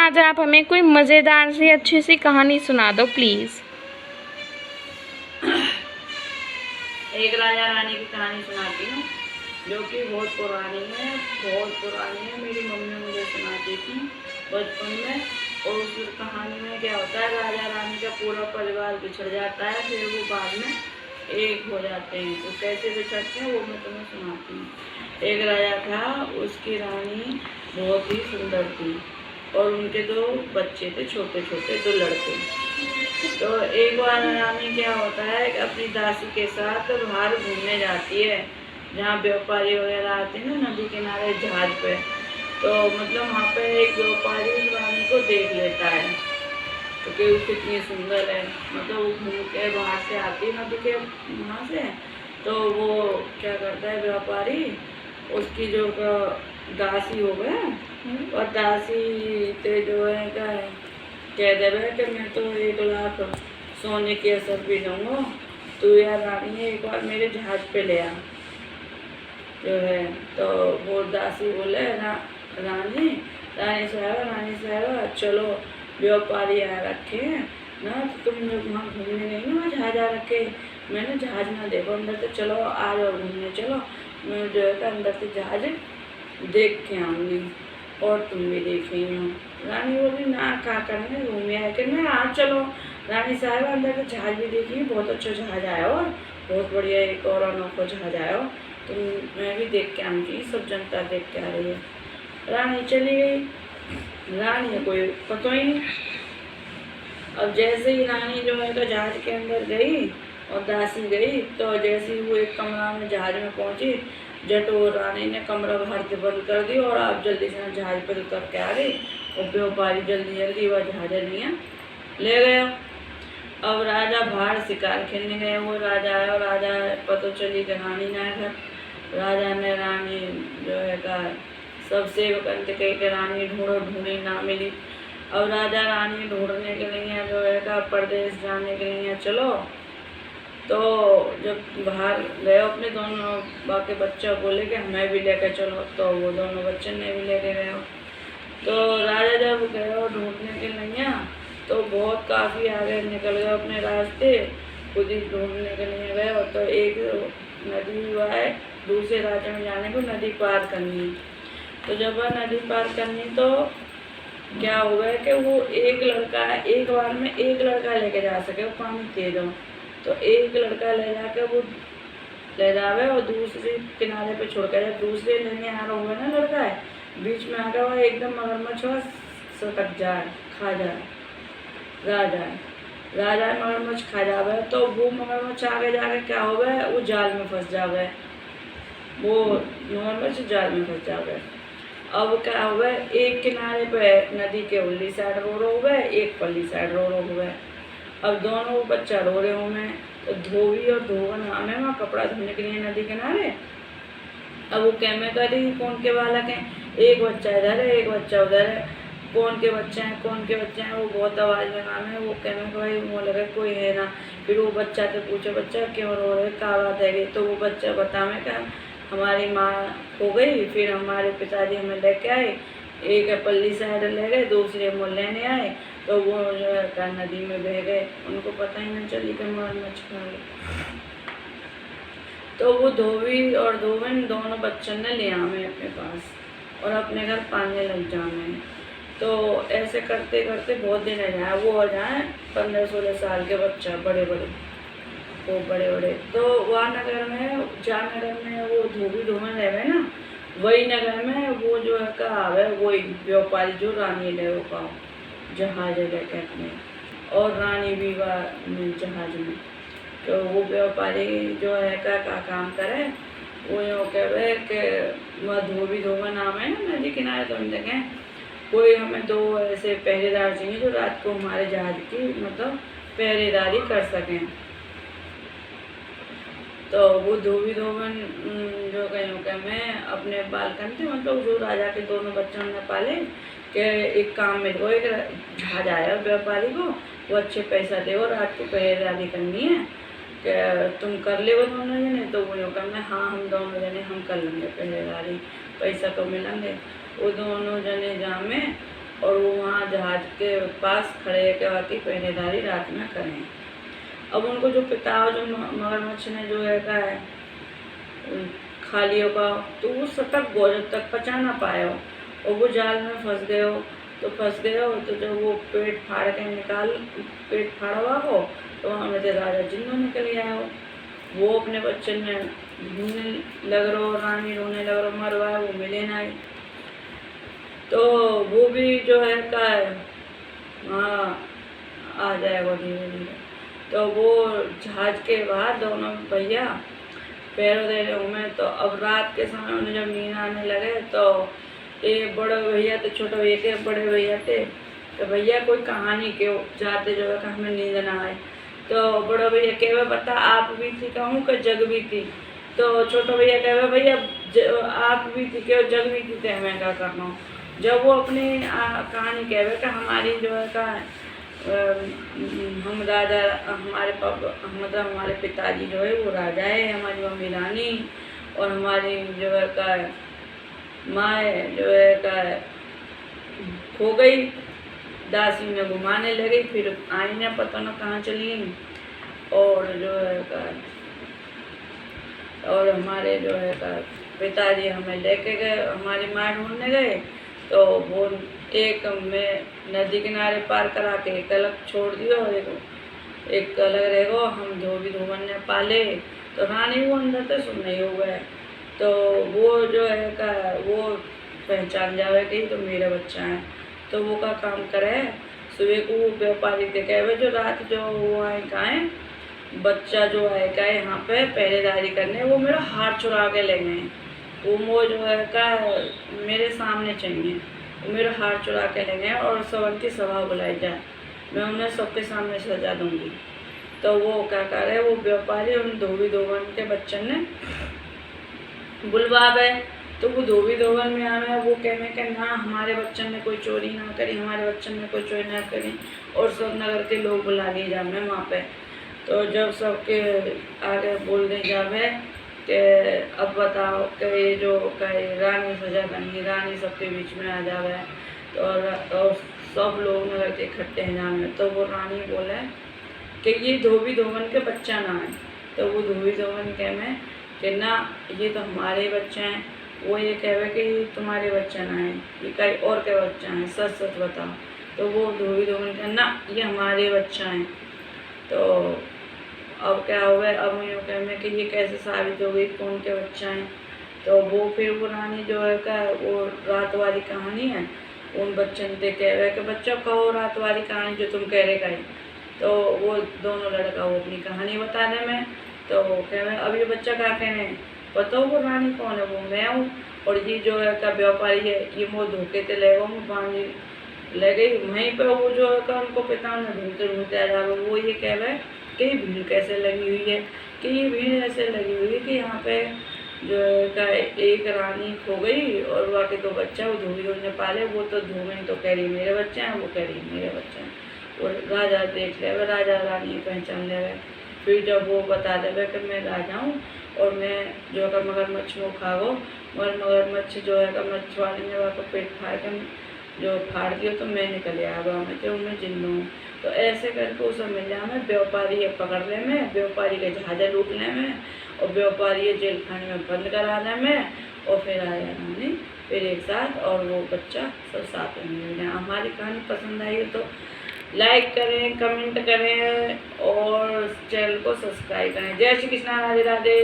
आज आप हमें कोई मज़ेदार सी अच्छी सी कहानी सुना दो प्लीज़। एक राजा रानी की कहानी सुनाती हूँ जो कि बहुत पुरानी है, बहुत पुरानी है। मेरी मम्मी मुझे सुनाती थी बचपन में। और उस कहानी में क्या होता है, राजा रानी का पूरा परिवार बिछड़ जाता है, फिर वो बाद में एक हो जाते हैं। तो कैसे बिछड़ते हैं वो मैं तुम्हें सुनाती हूँ। एक राजा था, उसकी रानी बहुत ही सुंदर थी और उनके दो बच्चे थे, छोटे छोटे दो लड़के। तो एक बार रानी क्या होता है कि अपनी दासी के साथ बाहर घूमने जाती है, जहाँ व्यापारी वगैरह आते हैं ना नदी किनारे जहाज पे। तो मतलब वहाँ पे एक व्यापारी उस रानी को देख लेता है क्योंकि वो कितनी सुंदर है। मतलब वो घूम के बाहर से आती है नदी के वहाँ से। तो वो क्या करता है व्यापारी, उसकी जो दासी हो गए और दासी ते जो है क्या है कह देवे कि मैं तो 1 लाख सोने की असर भी दूँगा, तो यार रानी एक बार मेरे जहाज पे ले आ जो है। तो वो दासी बोले रानी रानी साहब चलो, व्यापारी आ रखे हैं ना, तो तुम लोग वहाँ घूमने नहीं ना जहाज आ रखे, मैंने जहाज ना देखो अंदर से, चलो आ जाओ घूमने चलो, मैं जो है अंदर से जहाज देख के आऊँगी और तुम भी देख रही हो। रानी बोली ना क्या करने घूमे आए कि ना आज चलो। रानी साहब अंदर तो जहाज भी देखी, बहुत अच्छा जहाज आया हो, बहुत बढ़िया एक और अनोखा जहाज आया हो, तो मैं भी देख के आऊँगी, सब जनता देख के आ रही है। रानी चली गई। रानी कोई पता ही नहीं। अब जैसे ही रानी जो है तो जहाज के अंदर गई और दासी गई, तो जैसे ही वो एक कमरा में जहाज में पहुंची, जटो रानी ने कमरा बाहर से बंद कर दी और आप जल्दी से जहाज पर उतर के आ गई। और व्यापारी जल्दी जल्दी वह जहाज लिया ले गया। अब राजा बाहर शिकार खेलने गए, वो राजा आया और राजा पता चली कि रानी ना है घर। राजा ने रानी जो है का सब सेवक अंत कही कि रानी ढूंढो, ढूंढी ना मिली। अब राजा रानी ढूंढने के लिए जो है का परदेश जाने के लिए चलो। तो जब बाहर गए अपने दोनों बाकी बच्चों बोले कि हमें भी लेकर चलो, तो वो दोनों बच्चे ने भी लेके गए। तो राजा जब गए ढूंढने के लिए तो बहुत काफ़ी आगे निकल गए अपने रास्ते, खुद ही ढूंढने के लिए गए। तो एक नदी हुआ है, दूसरे राज्य में जाने को नदी पार करनी। तो जब वह नदी पार करनी तो क्या हुआ है कि वो एक लड़का एक बार में एक लड़का लेके जा सके, वो पानी तेज हो, तो एक लड़का ले जाके वो ले जावे और दूसरे किनारे पे छोड़ कर दूसरे लेने आ रहा हुआ ना लड़का है, बीच में आ गया हुआ एकदम मगरमच्छ हुआ सटक जाए, खा जाए राजा मगरमच्छ खा जावे। तो वो मगरमच्छ आगे जाके क्या हो गए, वो जाल में फंस जावे, वो मगरमच्छ जाल में फंस जावे। अब क्या हुआ, एक किनारे पे नदी के उल्ली साइड रो रहे हुए, एक पल्ली साइड रो रहे हुए। अब दोनों बच्चा रो रहे हुए, तो धोबी और धोवन नाम है वहाँ कपड़ा धोने के लिए नदी किनारे। अब वो कैमे करी कौन के बालक हैं, एक बच्चा इधर है एक बच्चा उधर है, कौन के बच्चे हैं, वो बहुत आवाज़ में नाम है। वो कैमे का भाई वो लगे कोई है ना। फिर वो बच्चा से पूछे बच्चा क्यों रो रहे, क्या बात है। तो वो बच्चा बतावे क्या हमारी माँ हो गई, फिर हमारे पिताजी हमें लेके आए, एक पल्ली साइड ले गए, दूसरे मुँह लेने आए, तो वो जो है नदी में बह गए, उनको पता ही नहीं चली कि मगरमच्छ खा गए। तो वो धोबी और धोबन दोनों बच्चों ने ले आए अपने पास और अपने घर पालने लग जाए। तो ऐसे करते करते बहुत दिन रह जाए, वो हो जाए 15-16 साल के बच्चा, बड़े बड़े। तो वहाँ नगर में नगर में वो धोबी धोबन रहे ना, वही नगर में वो जो है का आवे वही व्यापारी जो रानी ले वो का जहाज लेके अपने, और रानी भी जहाज में। तो वो व्यापारी जो है का काम करे, वो यूँ कहे कि वह धोबी धोबन नाम है ना नदी किनारे, तो हम देखें कोई हमें 2 ऐसे पहरेदार चाहिए जो रात को हमारे जहाज की मतलब पहरेदारी कर सकें। तो वो धोबी धोबन जो कहीं मैं अपने बालकन थे, मतलब जो राजा के दोनों बच्चों ने पाले कि एक काम में वो एक जहाज आया व्यापारी को, वो अच्छे पैसा दे और रात को पहरेदारी करनी है कि तुम कर ले वो दोनों जने। तो वो यूँ कहना हाँ हम दोनों जने हम कर लेंगे पहरेदारी, पैसा तो मिलेंगे। वो दोनों जने जामे और वो वहाँ वहाँ जहाज के पास खड़े के वाकई पहरेदारी रात में करें। अब उनको जो पिता जो मगरमच्छ ने जो है खा लियो का, तो वो सतर्क हो जब तक पचा ना पाए हो और वो जाल में फंस गए हो। तो जब वो पेट फाड़ के पेट फाड़ा हुआ हो तो वहाँ में राजा जिन्नों निकल गया हो। वो अपने बच्चे में ढूंढने लग रहो, रानी रोने लग रहो, मरवाए वो मिले नहीं। तो वो भी जो है का वहाँ आ जाएगा धीरे धीरे। तो वो जहाज के बाहर दोनों भैया पैरों दे रहे में। तो अब रात के समय उन्हें जब नींद आने लगे तो ये बड़े भैया थे, छोटे भैया के बड़े भैया थे, तो भैया कोई कहानी के जाते जो है हमें नींद ना आए। तो बड़ा भैया कहे बता आप भी थी कहूँ कि जग भी थी। तो छोटा भैया कहे भैया आप भी थी क्यों जग भी थी, तो मैं क्या करना। जब वो अपनी कहानी कहे कि हमारी जो है का हम राजा हमारे पापा मतलब हमारे पिताजी जो है वो राजा है, हमारी मम्मी रानी और हमारी जो है का माँ जो है का खो गई, दासी में घुमाने लगी, फिर आई ना पता ना कहाँ चली गई। और जो है का और हमारे जो है का पिताजी हमें लेके गए, हमारी माँ ढूंढने गए। तो वो एक में नदी किनारे पार करा के एक अलग छोड़ दियो, एक अलग रहेगो। हम धोबी धोबन ने पाले तो रानी वो अंदर से सुन नहीं हो गए। तो वो जो है का वो पहचान जावे कि तो मेरा बच्चा है। तो वो का काम करे, सुबह को व्यापारी के कहे जो रात जो वो आए काए बच्चा जो आए का यहाँ पे पहरेदारी करने, वो मेरा हार चुरा के ले गए। वो जो है का मेरे सामने चाहिए, वो मेरा हार चुरा के ले गए और सबन की सभा बुलाई जाए, मैं उन्हें सबके सामने सजा दूंगी। तो वो क्या करे, वो व्यापारी उन धोबी धोबन के बच्चन ने बुलवावे। तो वो धोबी धोबन में आवे, वो कहने के ना हमारे बच्चन ने कोई चोरी ना करी, हमारे बच्चन ने कोई चोरी ना करी। और सब नगर के लोग बुला लिए जावे वहाँ पे। तो जब सबके आगे बोल दे जावे कि अब बताओ कि ये जो कहे रानी सजा करनी, रानी सबके बीच में आ जावे। और सब लोग नगर के इकट्ठे हैं जावे। तो वो रानी बोले कि ये धोबी धोबन के बच्चा ना है। तो वो धोबी धोबन कहे कि ना ये तो हमारे बच्चे हैं। वो ये कहे कि ये तुम्हारे बच्चा ना है, ये कहीं और के बच्चा है, सच सच बताओ। तो वो धोबी धोबन कहे ना ये हमारे बच्चा हैं। तो अब क्या हुआ, अब यूँ कहने कि ये कैसे साबित हो गई कौन के बच्चा हैं। तो वो फिर वो रानी जो है का वो रात वाली कहानी है उन बच्चन से कह रहे कि बच्चों कहो रात वाली कहानी जो तुम कह रहे कहीं। तो वो दोनों लड़का वो अपनी कहानी बताने में। तो कह रहे अब ये बच्चा क्या कहने बताओ वो रानी कौन है, वो मैं हूँ। और ये जो है का व्यापारी है, ये मुँह धोखे से ले गो बांधी ले गई वहीं पर। वो जो है का उनको पिता ने ढूंढते ढूंढते आ जाए। वो ये कह रहे कि भीड़ कैसे लगी हुई है, कि ये भीड़ ऐसे लगी हुई है कि यहाँ पे जो का एक रानी खो गई और बाकी दो बच्चा वो धोबी ने पाले। वो तो धोबी तो कह रही मेरे बच्चे हैं, वो कह रही मेरे बच्चे हैं। वो राजा देख ले, राजा रानी पहचान ले। फिर जब वो बता दे कि मैं राजा हूँ और मैं जो है मगरमच्छ को खाओ, मगर मगरमच्छ जो है मछुआरे ने वहाँ पेट फाड़ कर जो फाड़ दिया तो मैं निकल आया मैं तो मैं जिंदा हूँ। तो ऐसे करके उसे मिल जाए में व्यापारी ये पकड़ ले में, व्यापारी के जहाजा लूट ले में और व्यापारी ये जेल खाने में बंद कराने में। और फिर आया रानी फिर एक साथ और वो बच्चा सब साथ में मिल जाए। हमारी कहानी पसंद आई हो तो लाइक करें, कमेंट करें और चैनल को सब्सक्राइब करें। जय श्री कृष्णा, राधे राधे।